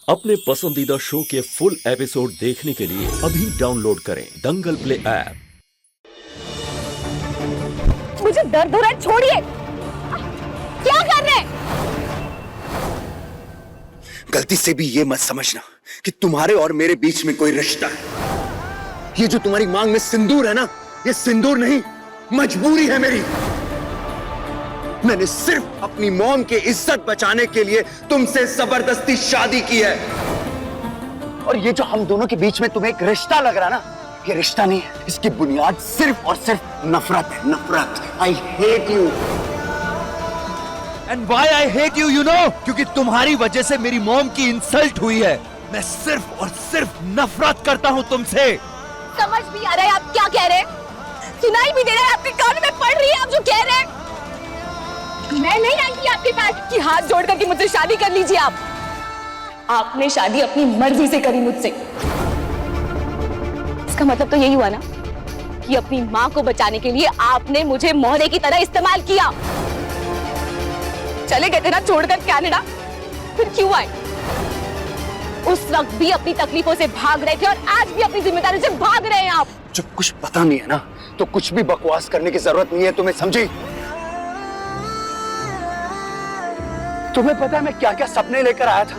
अपने पसंदीदा शो के फुल एपिसोड देखने के लिए अभी डाउनलोड करें दंगल प्ले ऐप। मुझे दर्द हो रहा है, छोड़िए। क्या कर रहे हैं? गलती से भी ये मत समझना कि तुम्हारे और मेरे बीच में कोई रिश्ता है। ये जो तुम्हारी मांग में सिंदूर है ना, ये सिंदूर नहीं, मजबूरी है मेरी। मैंने सिर्फ अपनी मॉम की इज्जत बचाने के लिए तुमसे जबरदस्ती शादी की है। और ये जो हम दोनों के बीच में तुम्हें एक रिश्ता लग रहा है ना, ये रिश्ता नहीं है। इसकी बुनियाद सिर्फ और सिर्फ नफरत है, नफरत। I hate you. And why I hate you, you know? क्योंकि तुम्हारी वजह से मेरी मॉम की इंसल्ट हुई है। मैं सिर्फ और सिर्फ नफरत करता हूँ तुमसे। समझ भी आ रहा है आप क्या कह रहे हैं, सुनाई भी दे रहा है, आपके कान में पड़ रही है आप जो कह रहे हैं। मैं नहीं आऊंगी आपके पास कि हाथ जोड़ करके मुझसे शादी कर लीजिए। आपने शादी अपनी मर्जी से करी मुझसे। इसका मतलब तो यही हुआ ना कि अपनी माँ को बचाने के लिए आपने मुझे मोहरे की तरह इस्तेमाल किया। चले गए थे ना छोड़कर कनाडा, फिर क्यों आए? उस वक्त भी अपनी तकलीफों से भाग रहे थे और आज भी अपनी जिम्मेदारी से भाग रहे हैं आप। जब कुछ पता नहीं है ना, तो कुछ भी बकवास करने की जरूरत नहीं है तुम्हें, समझी? तुम्हें पता है मैं क्या क्या सपने लेकर आया था?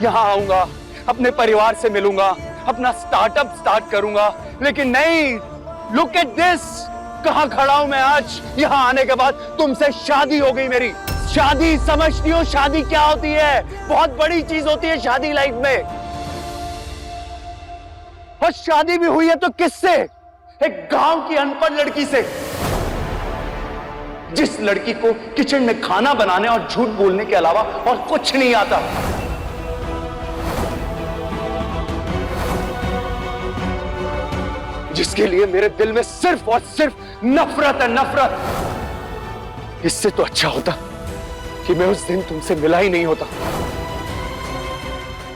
यहाँ आऊंगा, अपने परिवार से मिलूंगा, अपना स्टार्टअप स्टार्ट करूंगा, लेकिन नहीं। लुक एट दिस, कहाँ खड़ा हूं मैं आज। यहाँ आने के बाद तुमसे शादी हो गई मेरी। शादी, समझती हो शादी क्या होती है? बहुत बड़ी चीज होती है शादी लाइफ में। और शादी भी हुई है तो किससे? एक गांव की अनपढ़ लड़की से, जिस लड़की को किचन में खाना बनाने और झूठ बोलने के अलावा और कुछ नहीं आता। जिसके लिए मेरे दिल में सिर्फ और सिर्फ नफरत है, नफरत। इससे तो अच्छा होता कि मैं उस दिन तुमसे मिला ही नहीं होता।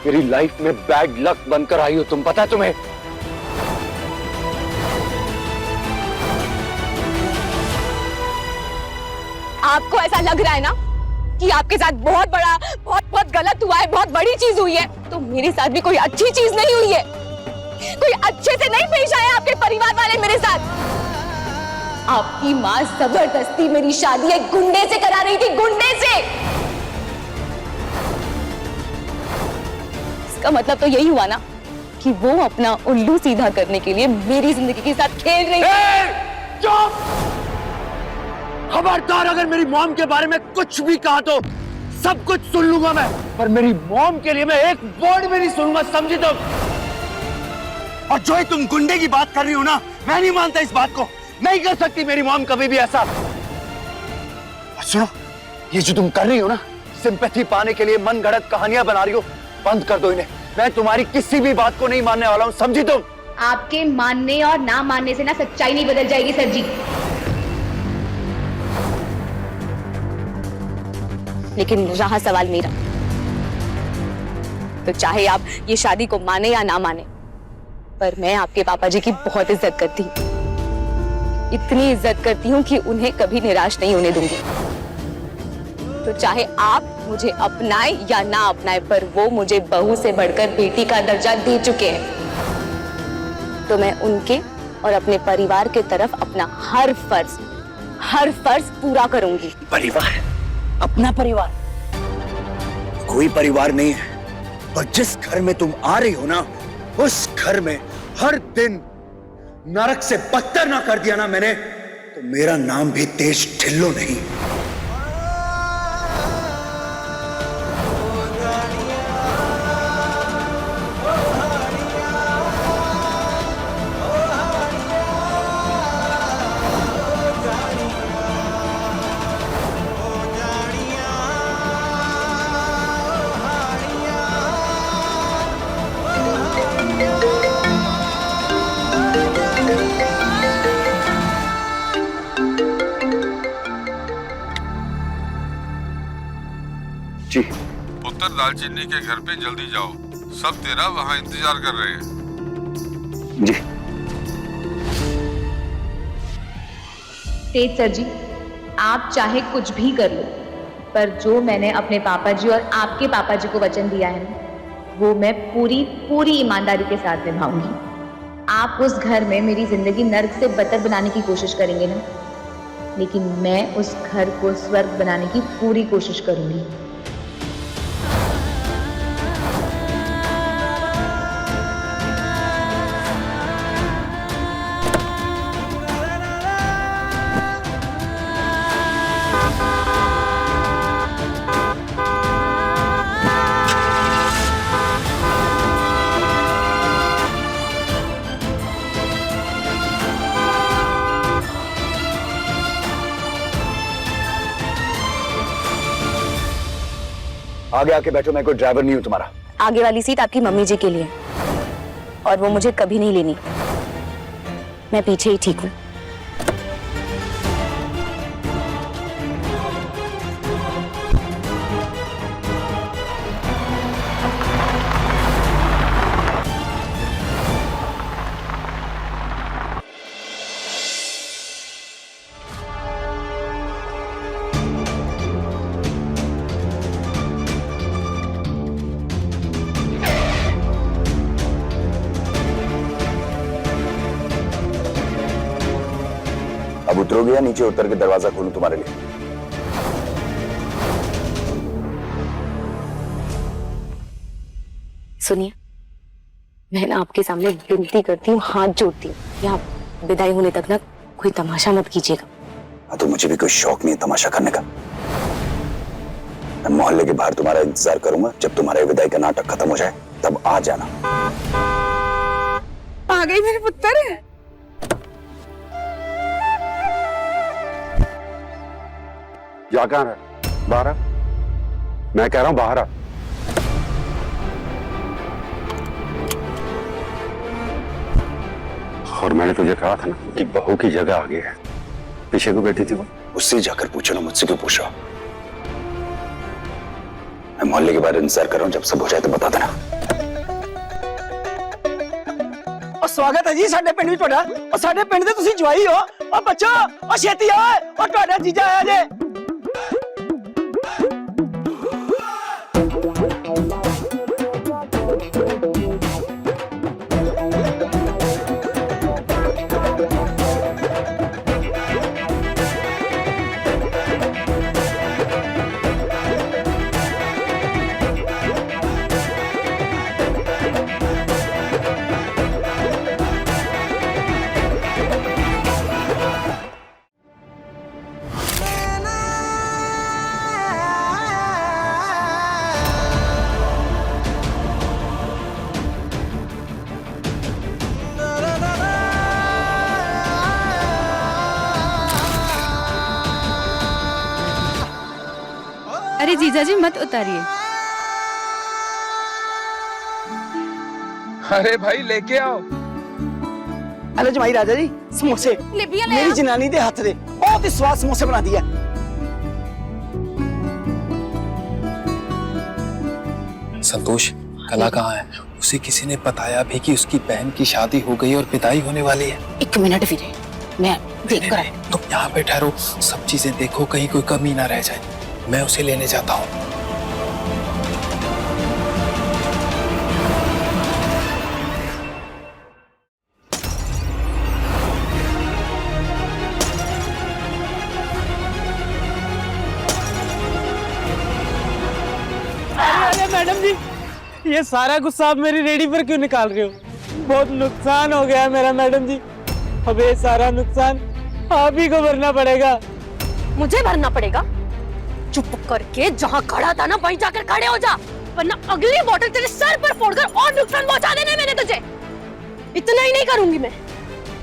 मेरी लाइफ में बैड लक बनकर आई हो तुम, पता है तुम्हें? आपको ऐसा लग रहा है ना कि आपके साथ बहुत बड़ा, बहुत गलत हुआ है, बहुत बड़ी चीज हुई है, तो मेरे साथ भी कोई अच्छी चीज नहीं हुई है। कोई अच्छे से नहीं पेश आए आपके परिवार वाले मेरे साथ। आपकी माँ जबरदस्ती मेरी शादी एक गुंडे से करा रही थी, गुंडे से। इसका मतलब तो यही हुआ ना कि वो अपना उल्लू सीधा करने के लिए मेरी जिंदगी के साथ खेल रही थी। चुप! खबरदार, अगर मेरी मॉम के बारे में कुछ भी कहा तो सब कुछ सुन लूंगा मैं, पर मेरी मॉम के लिए मैं एक वर्ड भी नहीं सुनूंगा, समझी तुम? और जो ही तुम गुंडे की बात कर रही हो ना, मैं नहीं मानता इस बात को। नहीं कर सकती मेरी मॉम कभी भी ऐसा। और सुनो, ये जो तुम कर रही हो ना, सिंपैथी पाने के लिए मन गढ़ंत कहानियां बना रही हो, बंद कर दो इन्हें। मैं तुम्हारी किसी भी बात को नहीं मानने वाला हूं, समझी तुम? आपके मानने और ना मानने से ना सच्चाई नहीं बदल जाएगी सर जी। लेकिन रहा सवाल मेरा, तो चाहे आप ये शादी को माने या ना माने, पर मैं आपके पापा जी की बहुत इज्जत करती हूँ। इतनी इज्जत करती हूँ कि उन्हें कभी निराश नहीं होने दूंगी। तो चाहे आप मुझे अपनाए या ना अपनाए, पर वो मुझे बहू से बढ़कर बेटी का दर्जा दे चुके हैं। तो मैं उनके और अपने परिवार के तरफ अपना हर फर्ज पूरा करूंगी। परिवार? अपना परिवार? कोई परिवार नहीं है। और जिस घर में तुम आ रही हो ना, उस घर में हर दिन नरक से बदतर ना कर दिया ना मैंने, तो मेरा नाम भी तेज ढिल्लो नहीं। जी पुत्र, दालचीनी के घर पे जल्दी जाओ, सब तेरा वहाँ इंतजार कर रहे हैं। जी। तेज सर जी, आप चाहे कुछ भी कर लो, पर जो मैंने अपने पापा जी और आपके पापा जी को वचन दिया है ना, वो मैं पूरी पूरी ईमानदारी के साथ निभाऊंगी। आप उस घर में मेरी जिंदगी नर्क से बदतर बनाने की कोशिश करेंगे ना, लेकिन मैं उस घर को स्वर्ग बनाने की पूरी कोशिश करूंगी। आगे आके बैठो, मैं कोई ड्राइवर नहीं हूं तुम्हारा। आगे वाली सीट आपकी मम्मी जी के लिए और वो मुझे कभी नहीं लेनी। मैं पीछे ही ठीक हूँ। अब उतरोगे या नीचे उतर के दरवाजा खोलूं तुम्हारे लिए? सुनिए, मैं ना आपके सामने विनती करती हूँ, हाथ जोड़ती हूँ, यहाँ विदाई होने तक ना कोई तमाशा मत कीजिएगा। हाँ, तो मुझे भी कोई शौक नहीं है तमाशा करने का। मैं मोहल्ले के बाहर तुम्हारा इंतजार करूंगा, जब तुम्हारे विदाई का नाटक खत्म हो जाए तब आ जाना। आ गई मेरे पुत्र। जा कहाँ है? बाहर आ। मैं कह रहा हूं बाहर आ। और मैंने तुझे कहा था ना कि बहू की जगह आगे है। पीछे को बैठी थी वो? उससे जाकर पूछो ना, मुझसे क्यों पूछ रहा हो? मैं मोहल्ले के बाहर इंतजार कर रहा हूं, जब सब हो जाए तो बता देना। और स्वागत है जी साडे पिंड विच तुहाडा। और साडे पिंड दे तुसीं जवाई हो। और बच्चो और छेती आओ, और तुहाडा जीजा आया जे। अरे जीजा जी मत उतारिए। अरे भाई लेके आओ। अरे जमाई राजा जी समोसे मेरी जनानी दे हाथ दे बहुत ही स्वाद समोसे बना दिया। संतोष कला कहाँ है? उसे किसी ने बताया भी कि उसकी बहन की शादी हो गई और विदाई होने वाली है। 1 मिनट वीरे, मैं देख कर। तुम यहाँ पे ठहरो, सब चीजें देखो, कहीं कोई कमी ना रह जाए। मैं उसे लेने जाता हूँ। अरे मैडम जी, ये सारा गुस्सा आप मेरी रेडी पर क्यों निकाल रहे हो? बहुत नुकसान हो गया मेरा मैडम जी। अब ये सारा नुकसान आप ही को भरना पड़ेगा। मुझे भरना पड़ेगा? चुप करके जहाँ खड़ा था ना वहीं जाकर खड़े हो जा, वरना अगली बोतल तेरे सर पर फोड़कर और नुकसान पहुंचा देने मैंने तुझे। इतना ही नहीं करूंगी मैं,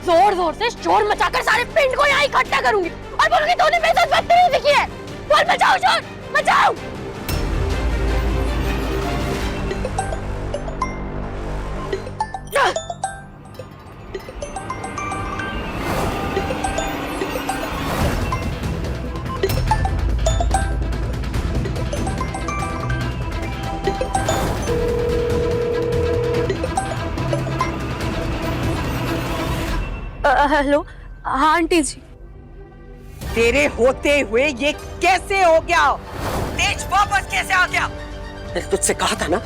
जोर जोर से शोर मचाकर सारे पिंड को यहाँ इकट्ठा करूंगी और बोलूंगी तूने मेरे साथ बदतमीजी की है। बोल मचाओ शोर, मचाओ। हेलो, हाँ आंटी जी। तेरे होते हुए ये कैसे हो गया? वापस कैसे आ गया? मैंने तुझसे कहा था ना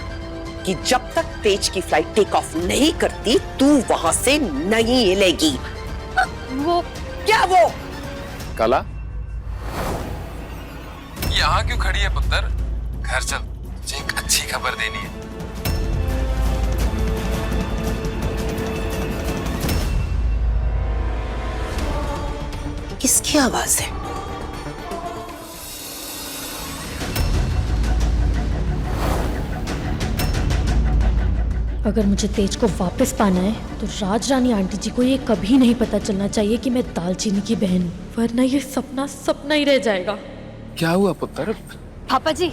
कि जब तक तेज की फ्लाइट टेक ऑफ नहीं करती तू वहां से नहीं हिलेगी। वो क्या वो? कला, यहाँ क्यों खड़ी है पुत्र? घर चल, तुझे एक अच्छी खबर देनी है। किसकी आवाज है? अगर मुझे तेज को वापस पाना है तो राज रानी आंटी जी को ये कभी नहीं पता चलना चाहिए कि मैं दालचीनी की बहन हूँ, वरना ये सपना सपना ही रह जाएगा। क्या हुआ पुत्र? पापा जी,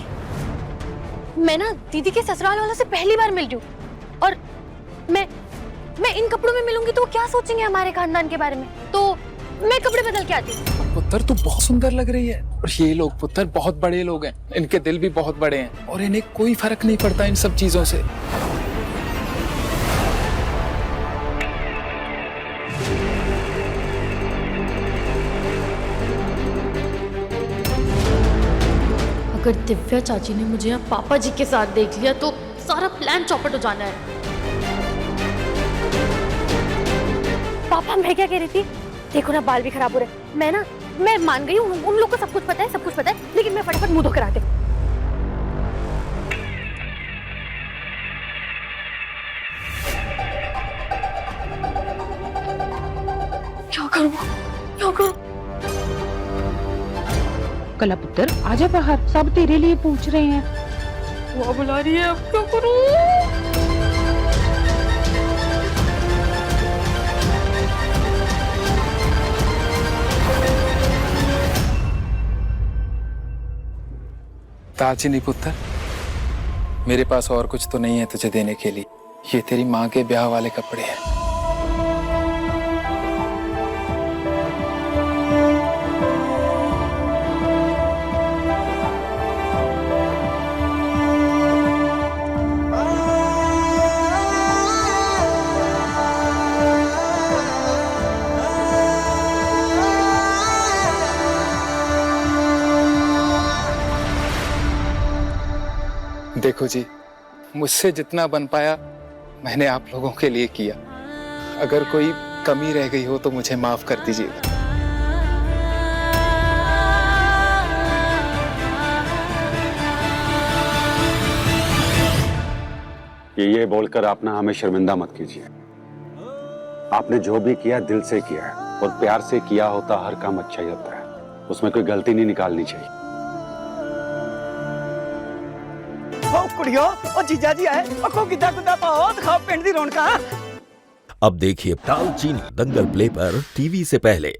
मैं ना दीदी के ससुराल वालों से पहली बार मिल रही हूँ और मैं इन कपड़ों में मिलूंगी तो वो क्या सोचेंगे हमारे खानदान के बारे में, तो मैं कपड़े बदल के आती हूँ। पुत्र तू बहुत सुंदर लग रही है। और ये लोग पुत्र बहुत बड़े लोग हैं, इनके दिल भी बहुत बड़े हैं और इन्हें कोई फर्क नहीं पड़ता इन सब चीजों से। अगर दिव्या चाची ने मुझे यहाँ पापा जी के साथ देख लिया तो सारा प्लान चौपट हो जाना है। पापा, मैं क्या कह रही थी, देखो ना बाल भी खराब हो रहे। मैं मान गई हूँ, उन लोग को सब कुछ पता है, लेकिन मैं फटाफट मुंह धो कर आती हूँ। क्या करूँ? कला पुत्र आजा बाहर, सब तेरे लिए पूछ रहे हैं। वो बुला रही है, अब क्या करूँ? दालचीनी पुत्र, मेरे पास और कुछ तो नहीं है तुझे देने के लिए। ये तेरी माँ के ब्याह वाले कपड़े हैं। देखो जी, मुझसे जितना बन पाया मैंने आप लोगों के लिए किया। अगर कोई कमी रह गई हो तो मुझे माफ कर दीजिएगा। ये बोलकर आप ना हमें शर्मिंदा मत कीजिए। आपने जो भी किया दिल से किया है और प्यार से किया होता हर काम अच्छा ही होता है, उसमें कोई गलती नहीं निकालनी चाहिए। कुड़ियों, ओ जीजा जी आए, ओ किदा कुदा पाओ, दिखाओ पिंड दी रौनकां। अब देखिए दालचीनी दंगल प्ले पर टीवी से पहले।